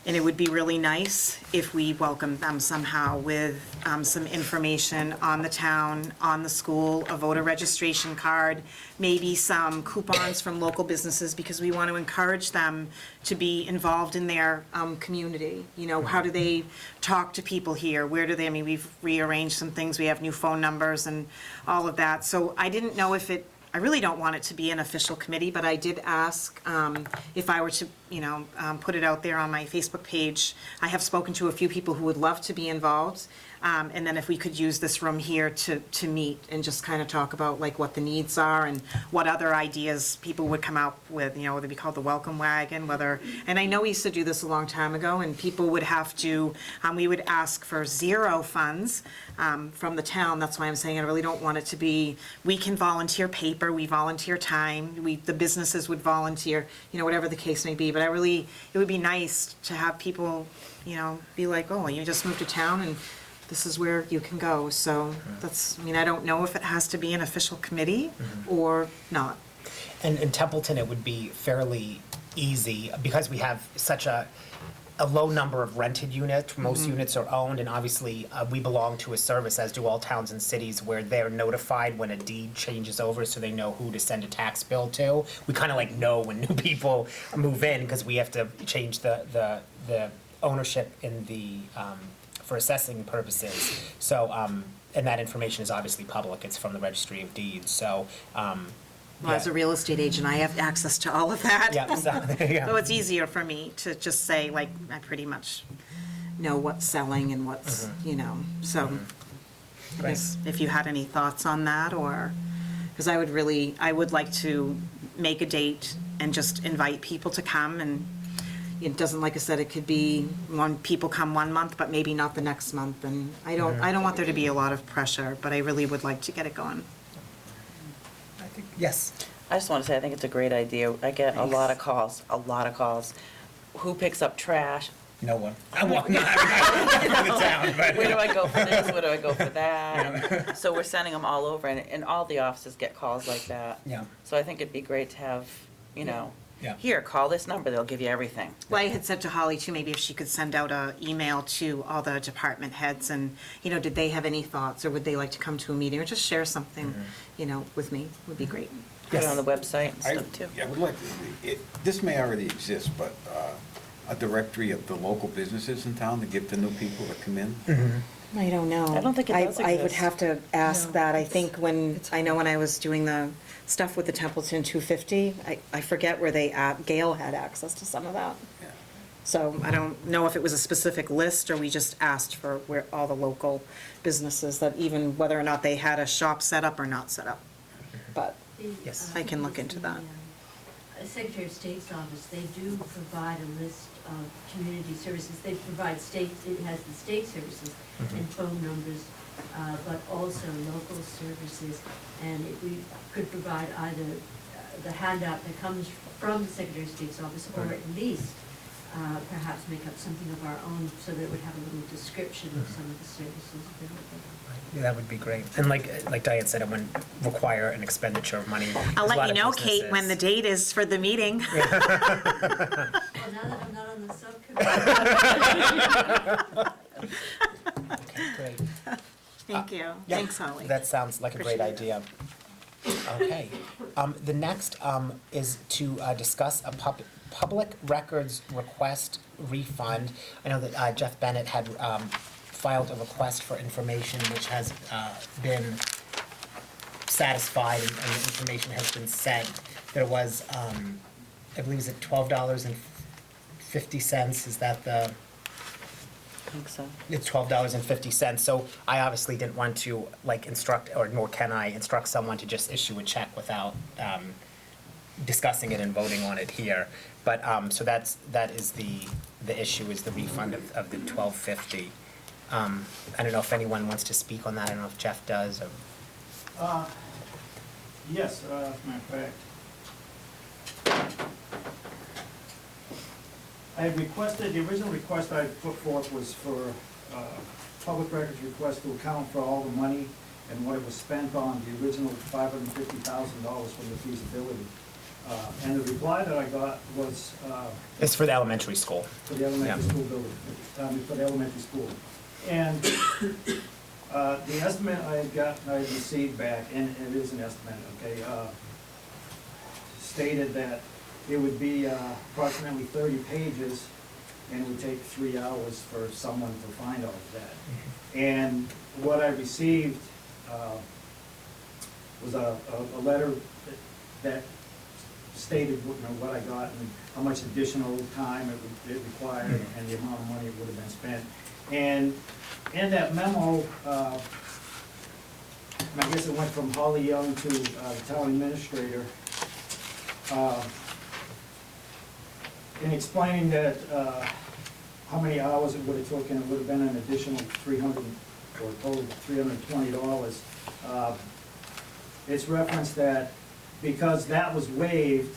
And it would be really nice if we welcomed them somehow with some information on the town, on the school, a voter registration card, maybe some coupons from local businesses, because we want to encourage them to be involved in their community. You know, how do they talk to people here? Where do they, I mean, we've rearranged some things, we have new phone numbers and all of that. So I didn't know if I really don't want it to be an official committee, but I did ask if I were to, put it out there on my Facebook page. I have spoken to a few people who would love to be involved. And then if we could use this room here to meet and just kind of talk about like what the needs are and what other ideas people would come out with, whether it be called the welcome wagon, and I know we used to do this a long time ago, and people would have to, we would ask for 0 funds from the town. That's why I'm saying I really don't want it to be, we can volunteer paper, we volunteer time, the businesses would volunteer, whatever the case may be. But it would be nice to have people, be like, oh, you just moved to town and this is where you can go. So I don't know if it has to be an official committee or not. And in Templeton, it would be fairly easy because we have such a low number of rented units. Most units are owned, and obviously we belong to a service, as do all towns and cities, where they're notified when a deed changes over, so they know who to send a tax bill to. We kind of like know when new people move in because we have to change the ownership in the for assessing purposes. So and that information is obviously public. It's from the Registry of Deeds. So. Well, as a real estate agent, I have access to all of that. Yeah, so, there you go. So it's easier for me to just say, like, I pretty much know what's selling and what's, so I guess if you had any thoughts on that, or, because I would like to make a date and just invite people to come, and it doesn't, like I said, it could be people come 1 month, but maybe not the next month, and I don't want there to be a lot of pressure, but I really would like to get it going. Yes. I just want to say, I think it's a great idea. I get a lot of calls. Who picks up trash? No one. I'm walking out of the town, but. Where do I go for this? Where do I go for that? So we're sending them all over, and all the offices get calls like that. Yeah. So I think it'd be great to have, Yeah. here, call this number, they'll give you everything. Well, I had said to Holly too, maybe if she could send out an email to all the department heads and, did they have any thoughts, or would they like to come to a meeting, or just share something, with me, would be great. Put it on the website and I stuff too. would like, this may already exist, but a directory of the local businesses in town to give to new people that come in. I don't know. I don't think it does I would exist. have to ask No, that. I think when I was doing the stuff with the Templeton 250, I forget where Gail had access to some of that. Yeah. So I don't know if it was a specific list, or we just asked for where all the local businesses, that even whether or not they had a shop set up or not set up. But Yes. I can look into that. Secretary of State's office, they do provide a list of community services. They provide state, it has the state services and phone numbers, but also local services. And if we could provide either the handout that comes from the Secretary of State's office, or at least perhaps make up something of our own so that it would have a little description of some of the services available. Yeah, that would be great. And like Diane said, it wouldn't require an expenditure of money. I'll There's a lot let you of know, Kate, when the businesses- date is for the meeting. Well, now that I'm not on the subcommittee. Okay, great. Thank you. Yeah, Thanks, Holly. That sounds like a great Appreciate it. idea. Okay. The next is to discuss a public records request refund. I know that Jeff Bennett had filed a request for information which has been satisfied, and the information has been sent. There was, I believe, is it $12.50? Is that the? I think so. It's $12.50. So I obviously didn't want to instruct, or nor can I instruct someone to just issue a check without discussing it and voting on it here. But so that is the issue, is the refund of the $12.50. I don't know if anyone wants to speak on that. I don't know if Jeff does. Or... Yes, as a matter of fact. I had requested, the original request I put forth was for public records request to account for all the money and what it was spent on, the original $550,000 for the feasibility. And the reply that I got was It's for the elementary school. for the elementary Yeah. school building, for the elementary school. And the estimate I had received back, and it is an estimate, okay, stated that it would be approximately 30 pages, and it would take 3 hours for someone to find all of that. And what I received was a letter that stated what I got and how much additional time it required and the amount of money it would have been spent. And in that memo, I guess it went from Holly Young to the town administrator, in explaining that how many hours it would have taken, it would have been an additional $300 or a total of $320. It's referenced that because that was waived,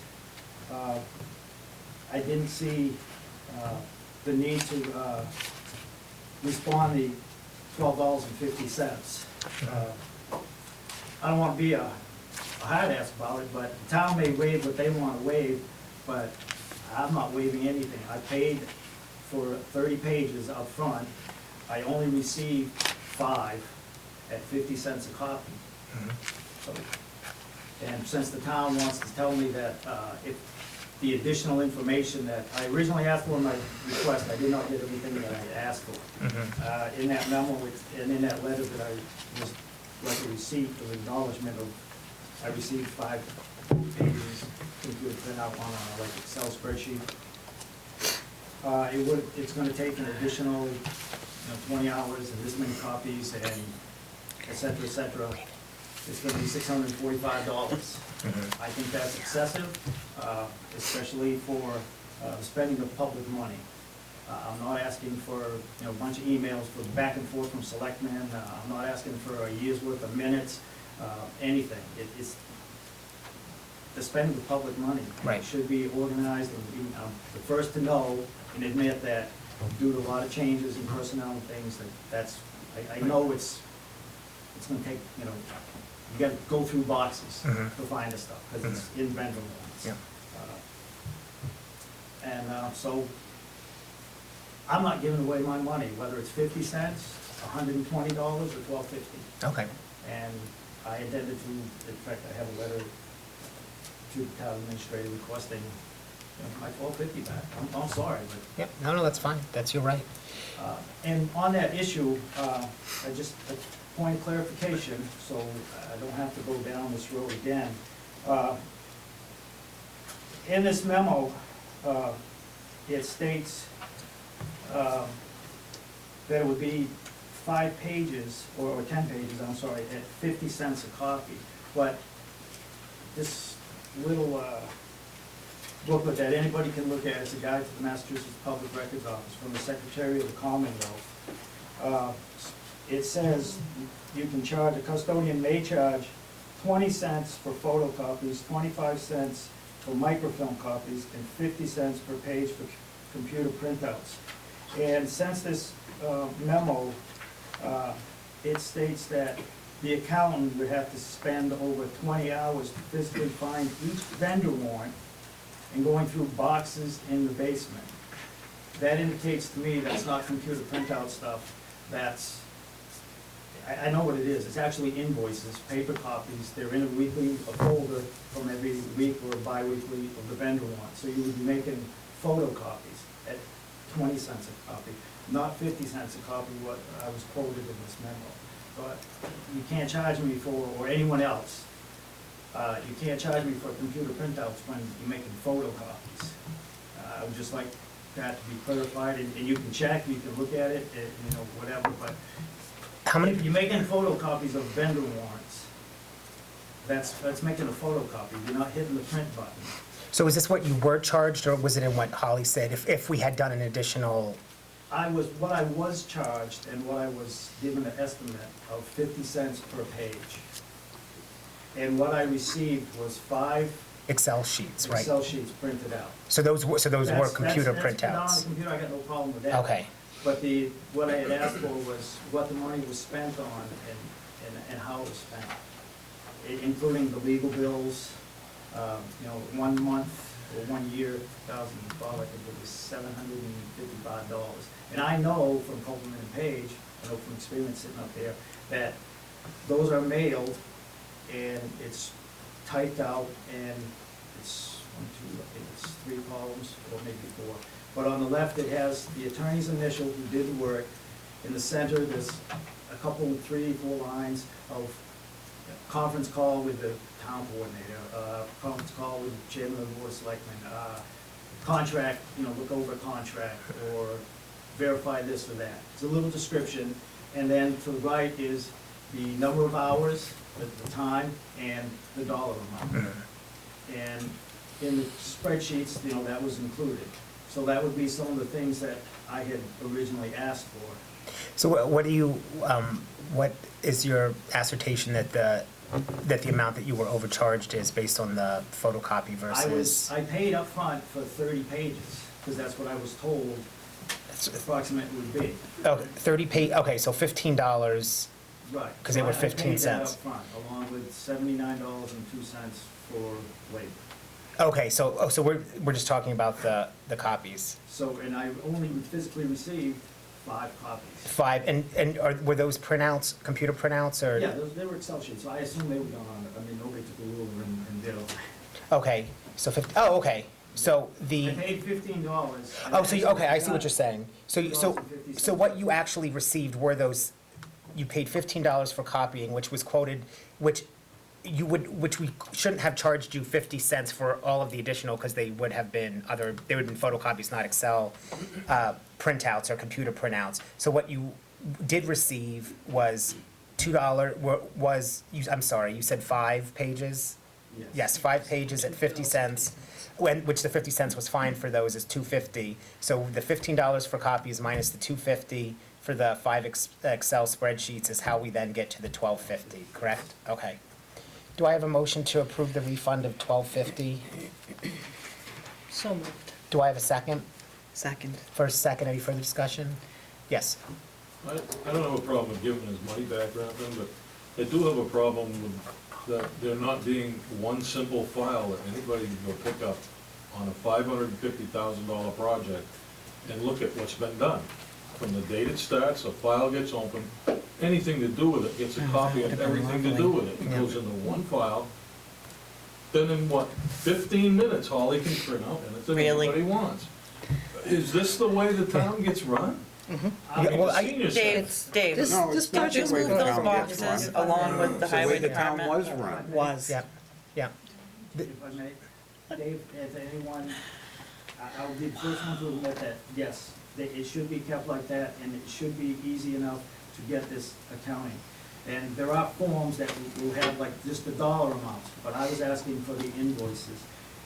I didn't see the need to respond the $12.50. I don't want to be a hard ass about it, but the town may waive what they want to waive, but I'm not waiving anything. I paid for 30 pages up front. I only received 5 at 50 cents a copy. So, and since the town wants to tell me that if the additional information that I originally asked for in my request, I did not get everything that I had asked for. In that memo and in that letter that I was like a receipt of acknowledgement of, I received 5 pages. I think you would print out on a like Excel spreadsheet. It's going to take an additional 20 hours and this many copies and et cetera, et cetera. It's going to be $645. I think that's excessive, especially for the spending of public money. I'm not asking for a bunch of emails for back and forth from selectmen. I'm not asking for a year's worth of minutes, anything. It's the spending of public money. Right. It should be organized, and I'm the first to know and admit that due to a lot of changes in personnel and things, I know it's going to take, you got to go through boxes to find this stuff, because it's in vendor loans. Yeah. So I'm not giving away my money, whether it's 50 cents, $120, or $12.50. Okay. And I intended to, in fact, I have a letter to the town administrator requesting my $12.50 back. I'm sorry, but. Yep. No, that's fine. That's your right. And on that issue, a point of clarification, so I don't have to go down this road again. In this memo, it states that it would be 5 pages, or 10 pages, I'm sorry, at 50 cents a copy. But this little booklet that anybody can look at. It's a guide to the Massachusetts Public Records Office from the Secretary of the Commonwealth. It says you can charge, a custodian may charge 20 cents for photocopies, 25 cents for microfilm copies, and 50 cents per page for computer printouts. And since this memo, it states that the accountant would have to spend over 20 hours to physically find each vendor warrant and going through boxes in the basement. That indicates to me that's not computer printout stuff, that's, I know what it is, it's actually invoices, paper copies, they're in a folder from every week or bi-weekly of the vendor warrant. So you would be making photocopies at 20 cents a copy, not 50 cents a copy, what I was quoted in this memo. But you can't charge me for, or anyone else, you can't charge me for computer printouts when you're making photocopies. I would just like that to be clarified, and you can check, you can look at it, you know, whatever, but How many, if you're making photocopies of vendor warrants, that's making a photocopy, you're not hitting the print button. so is this what you were charged, or was it in what Holly said, if we had done an additional? What I was charged and what I was given an estimate of 50 cents per page. And what I received was 5 Excel sheets, right? Excel sheets printed out. So those were computer That's put on the printouts? computer, I got no problem with that. Okay, But what I had asked for was what the money was spent on and how it was spent, including the legal bills, you know, 1 month or 1 year, 2012, I think it was $755. And I know from Copeland and Page, I know from experience sitting up there, that those are mailed and it's typed out and it's 3 columns or maybe 4. But on the left, it has the attorney's initial who did the work. In the center, there's a couple, 3, 4 lines of conference call with the town coordinator, conference call with the chairman of the board of selectmen, contract, you know, look over a contract, or verify this or that. It's a little description, and then to the right is the number of hours, the time, and the dollar amount. And in the spreadsheets, you know, that was included. So that would be some of the things that I had originally asked for. so what do you, what is your assertion that the amount that you were overcharged is based on the photocopy versus? I paid up front for 30 pages, because that's what I was told approximately would be. Okay, okay, so $15, Right. 'Cause they were So I 15 paid that cents. up front, along with $79.02 for labor. okay, so we're just talking about the copies. So, and I only physically received 5 copies. 5, and were those printouts, computer printouts, or? Yeah, they were Excel sheets, so I assume they were done on it. I mean, nobody took a ruler and did it. Okay, so 50, oh, okay, so the. I paid $15. Oh, so, okay, I see what you're saying. So what you actually received were those, you paid $15 for copying, which was quoted, which we shouldn't have charged you 50 cents for all of the additional, because they would have been photocopies, not Excel printouts or computer printouts. So what you did receive was $2, I'm sorry, you said 5 pages? Yes, 5 pages at 50 cents, which the 50 cents was fine for those is $2.50. So the $15 for copies minus the $2.50 for the 5 Excel spreadsheets is how we then get to the $12.50, correct? Okay. Do I have a motion to approve the refund of $12.50? So moved. Do I have a second? Second. First, second, any further discussion? Yes. I don't have a problem with giving his money back or anything, but I do have a problem with that there not being one simple file that anybody can go pick up on a $550,000 project and look at what's been done. From the date it starts, a file gets opened, anything to do with it gets a copy of everything to do with it. It goes into one file. Then in 15 minutes, Holly can print out anything Really? anybody wants. Is this the way the town gets run? I mean, well, the senior center. Dave, This- No, this it's not the project way move the those town gets boxes run. along with the It's the way highway the town department. was run. Was. Yeah, yeah. If I may, Dave, if anyone, I will be the first one to admit that, yes, it should be kept like that, and it should be easy enough to get this accounting. And there are forms that will have like just the dollar amounts, but I was asking for the invoices.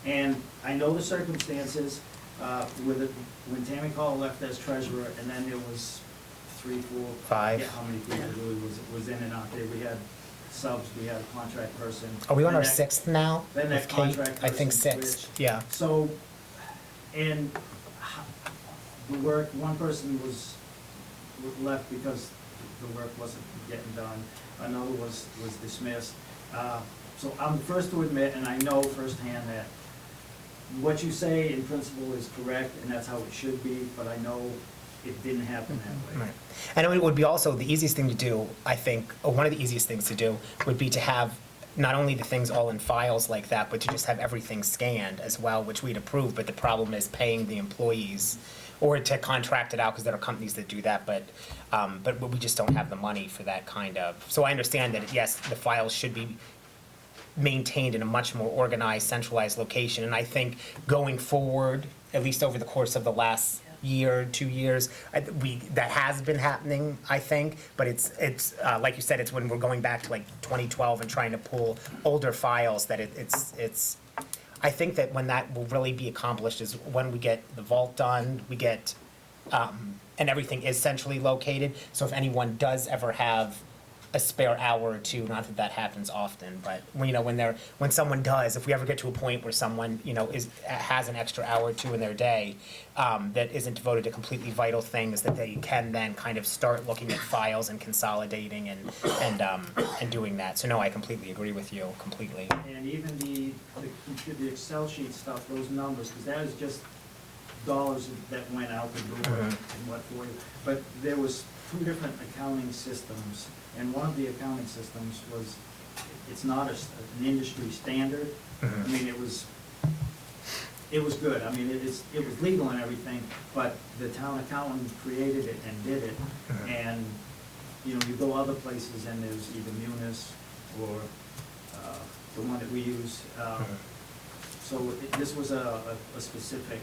And I know the circumstances, with it, when Tammy Call left as treasurer, and then there was 3, 4. Five. Yeah, how many people really was in and out there? We had subs, we had a contract person. Are we on our Then that- sixth now? Then with that Kate? contract I think person sixth, switched. yeah. So, and the work, one person was left because the work wasn't getting done, another was dismissed. So I'm the first to admit, and I know firsthand that what you say in principle is correct, and that's how it should be, but I know it didn't happen that way. Right. And it would be also, the easiest thing to do, I think, or one of the easiest things to do, would be to have not only the things all in files like that, but to just have everything scanned as well, which we'd approve, but the problem is paying the employees, or to contract it out, because there are companies that do that, but we just don't have the money for that kind of. So I understand that, yes, the files should be maintained in a much more organized, centralized location, and I think going forward, at least over the course of the last year, 2 years, that has been happening, I think, but it's like you said, it's when we're going back to like 2012 and trying to pull older files that it's I think that when that will really be accomplished is when we get the vault done, we get, and everything is centrally located, so if anyone does ever have a spare hour or two, not that that happens often, but when someone does, if we ever get to a point where someone, has an extra hour or two in their day, that isn't devoted to completely vital things, that they can then kind of start looking at files and consolidating and doing that. So no, I completely agree with you, completely. And even the Excel sheet stuff, those numbers, because that is just dollars that went out the door and what for you. But there was 2 different accounting systems, and one of the accounting systems was, it's not an industry standard. I mean, it was good. I mean, it was legal and everything, but the town accountant created it and did it. And, you go other places and there's either Munis or the one that we use. So this was a specific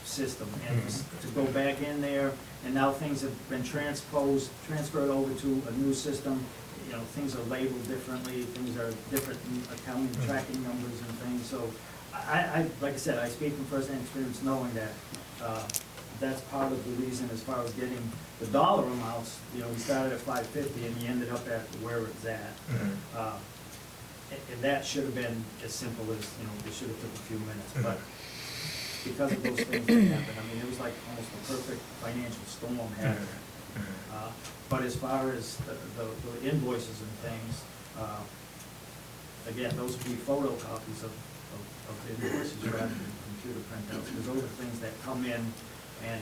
system, and to go back in there, and now things have been transferred over to a new system. Things are labeled differently, things are different accounting tracking numbers and things. So like I said, I speak from first-hand experience knowing that that's part of the reason as far as getting the dollar amounts. We started at $550 and you ended up at where it's at. And that should have been as simple as, it should have took a few minutes, but because of those things that happened, I mean, it was like almost a perfect financial storm happening. But as far as the invoices and things, again, those would be photocopies of the invoices rather than computer printouts, because those are things that come in and,